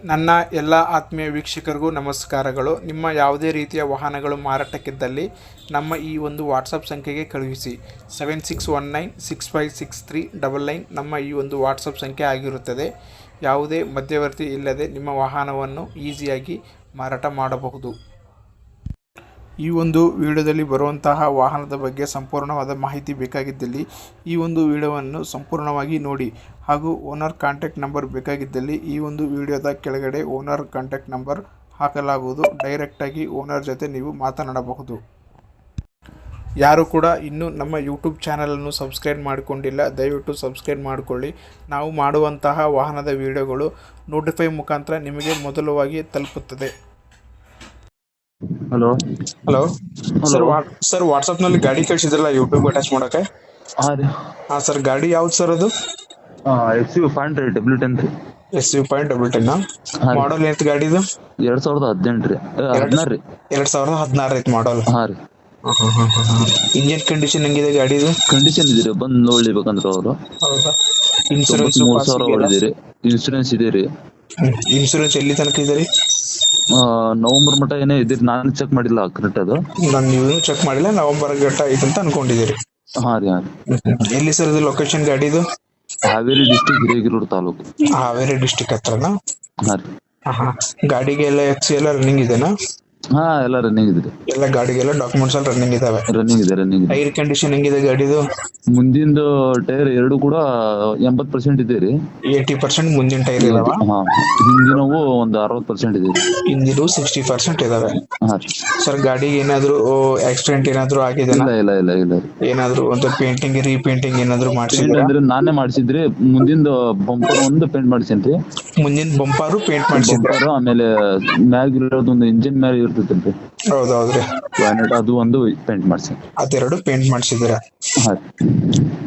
ನನ್ನ ಎಲ್ಲ ಆತ್ಮೀಯ ವೀಕ್ಷಕರಿಗೂ ನಮಸ್ಕಾರಗಳು. ನಿಮ್ಮ ಯಾವುದೇ ರೀತಿಯ ವಾಹನಗಳು ಮಾರಾಟಕ್ಕಿದ್ದಲ್ಲಿ ನಮ್ಮ ಈ ಒಂದು ವಾಟ್ಸಪ್ ಸಂಖ್ಯೆಗೆ ಕಳುಹಿಸಿ. 7619656399 ನಮ್ಮ ಈ ಒಂದು ವಾಟ್ಸಪ್ ಸಂಖ್ಯೆ ಆಗಿರುತ್ತದೆ. ಯಾವುದೇ ಮಧ್ಯವರ್ತಿ ಇಲ್ಲದೆ ನಿಮ್ಮ ವಾಹನವನ್ನು ಈಸಿಯಾಗಿ ಮಾರಾಟ ಮಾಡಬಹುದು. ಈ ಒಂದು ವಿಡಿಯೋದಲ್ಲಿ ಬರುವಂತಹ ವಾಹನದ ಬಗ್ಗೆ ಸಂಪೂರ್ಣವಾದ ಮಾಹಿತಿ ಬೇಕಾಗಿದ್ದಲ್ಲಿ ಈ ಒಂದು ವಿಡಿಯೋವನ್ನು ಸಂಪೂರ್ಣವಾಗಿ ನೋಡಿ. ಹಾಗೂ ಓನರ್ ಕಾಂಟ್ಯಾಕ್ಟ್ ನಂಬರ್ ಬೇಕಾಗಿದ್ದಲ್ಲಿ ಈ ಒಂದು ವಿಡಿಯೋದ ಕೆಳಗಡೆ ಓನರ್ ಕಾಂಟ್ಯಾಕ್ಟ್ ನಂಬರ್ ಹಾಕಲಾಗುವುದು. ಡೈರೆಕ್ಟಾಗಿ ಓನರ್ ಜೊತೆ ನೀವು ಮಾತನಾಡಬಹುದು. ಯಾರು ಕೂಡ ಇನ್ನೂ ನಮ್ಮ ಯೂಟ್ಯೂಬ್ ಚಾನಲನ್ನು ಸಬ್ಸ್ಕ್ರೈಬ್ ಮಾಡಿಕೊಂಡಿಲ್ಲ, ದಯವಿಟ್ಟು ಸಬ್ಸ್ಕ್ರೈಬ್ ಮಾಡಿಕೊಳ್ಳಿ. ನಾವು ಮಾಡುವಂತಹ ವಾಹನದ ವಿಡಿಯೋಗಳು ನೋಟಿಫೈ ಮುಖಾಂತರ ನಿಮಗೆ ಮೊದಲವಾಗಿ ತಲುಪುತ್ತದೆ. ಹಲೋ ಹಲೋ ಸರ್, ವಾಟ್ಸಪ್ ನಲ್ಲಿ ಗಾಡಿ ಕಳಿಸಿದ್ರಲ್ಲ ಯೂಟ್ಯೂಬ್ ಅಟ್ಯಾಚ್ ಮಾಡಕ್ಕೆ. ಹಾ ಸರ್, ಗಾಡಿ ಯಾವ್ದು ಸರ್ ಅದು? XUV500 W10 ರೀ. XUV500 ಮಾಡಲ್ ಎಷ್ಟು ಗಾಡಿ ಇದು? 2018 ರೀ. 16 ರೀ. 2016 ಐತಿ ಮಾಡಲ್. ಹಾ ರೀ. ಇಂಜಿನ್ ಕಂಡೀಷನ್ ಹೆಂಗಿದೆ ಗಾಡಿದು? ಕಂಡೀಷನ್ ಇದೀರಿ, ಬಂದ್ ನೋಡ್ಲಿಬೇಕಂದ್ರ ಅವರು. ಹೌದಾ? ಇನ್ಸೂರೆನ್ಸ್ 3,000 ಹೊಡಿದಿರಿ. ಇನ್ಸೂರೆನ್ಸ್ ಇದೆ ರೀ. ಇನ್ಸೂರೆನ್ಸ್ ಎಲ್ಲಿ ತನಕ ಇದೆ ರೀ? ನವೆಂಬರ್ ಮಟ್ಟ ಏನೇ ಇದ್ದೀರಿ, ನಾನು ಚೆಕ್ ಮಾಡಿಲ್ಲ ಕರೆಕ್ಟ್ ಅದು. ನೀವು ಚೆಕ್ ಮಾಡಿಲ್ಲ, ನವೆಂಬರ್ ಗಂಟ ಐತೆ ಅಂತ ಅನ್ಕೊಂಡಿದ್ದೀರಿ. ಹಾ ರೀ. ಎಲ್ಲಿ ಸರ್ ಇದು ಲೊಕೇಶನ್ ಗಾಡಿದು? ಹಾವೇರಿ ಡಿಸ್ಟಿಕ್ ಹಿರೇಗಿರೂರು ತಾಲೂಕು. ಹಾವೇರಿ ಡಿಸ್ಟಿಕ್ ಹತ್ರನಾ? ಹಾ ರೀ. ಗಾಡಿಗೆ ಎಲ್ಲ FC ಎಲ್ಲ ರನ್ನಿಂಗ್ ಇದೆನಾ? ಹಾ, ಎಲ್ಲ ರನ್ನಿಂಗ್ ಇದೆ. ಎಲ್ಲ ಗಾಡಿಗೆಲ್ಲ ಡಾಕ್ಯುಮೆಂಟ್ಸ್ ಎಲ್ಲ ರನ್ನಿಂಗ್ ಇದಾವೆ? ರನ್ನಿಂಗ್ ಇದೆ. ಟೈರ್ ಕಂಡೀಷನ್ ಹೆಂಗಿದೆ ಗಾಡಿದು? ಮುಂದಿಂದು ಟೈರ್ ಎರಡು ಕೂಡ 80% ಇದೆ ರೀ. 80% ಮುಂದಿನ ಟೈರ್ ಇದಾವ? ಹಾ, ಹಿಂದಿನವು ಒಂದು 60% ಇದೆ. ಹಿಂದಿನ 60% ಇದಾವೆ. ಹಾ ರೀ. ಸರ್, ಗಾಡಿಗೆ ಏನಾದ್ರು ಆಕ್ಸಿಡೆಂಟ್ ಏನಾದ್ರು ಆಗಿದೆ? ಇಲ್ಲ. ಏನಾದ್ರು ಒಂದು ಪೇಂಟಿಂಗ್ ರೀಪೇಂಟಿಂಗ್ ಏನಾದ್ರು ಮಾಡಿಸಿದ್ರೆ? ಅಂದ್ರೆ ನಾನೇ ಮಾಡಿಸಿದ್ರಿ. ಮುಂದಿಂದ ಬಂಪರ್ ಒಂದು ಪೇಂಟ್ ಮಾಡಿಸಿನ್ರಿ. ಮುಂದಿನ ಬಂಪರು ಪೇಂಟ್ ಮಾಡಿಸಿದ್ರೆ? ಆಮೇಲೆ ಮ್ಯಾಗ್ ಇರೋದೊಂದು ಇಂಜಿನ್ ಮ್ಯಾಗ ಇರ್ತೈತಲ್ರಿ. ಹೌದೌದ್ರಿ. ಅದು ಒಂದು ಪೇಂಟ್ ಮಾಡಿಸಿ. ಅದೆರಡು ಪೇಂಟ್ ಮಾಡಿಸಿದ್ರ? ಹಾ.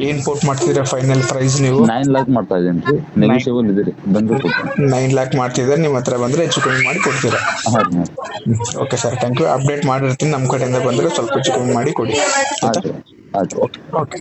ಏನ್ ಕೋಟ್ ಮಾಡ್ತಿದ್ರ ಫೈನಲ್ ಪ್ರೈಸ್ ನೀವು? 9 lakhs ಮಾಡ್ತಾ ಇದೇನ್ರಿ. ನೆಗೋಷಿಯಬಲ್ ಇದೆ ರೀ, ಬಂದ್ರೆ ಕೊಡ್ತೀನಿ. 9 lakh ಮಾಡ್ತಿದ್ರೆ ನಿಮ್ಮ ಹತ್ರ ಬಂದ್ರೆ ಹೆಚ್ಚು ಕಮ್ಮಿ ಮಾಡಿ ಕೊಡ್ತೀರಾ? ಹಾ. Okay sir, thank you. Update ಮಾಡಿರ್ತೀನಿ, ನಮ್ಮ ಕಡೆಯಿಂದ ಬಂದ್ರೆ ಸ್ವಲ್ಪ ಹೆಚ್ಚು ಕಮ್ಮಿ ಮಾಡಿ ಕೊಡಿ. ಆಯ್ತು. ಓಕೆ.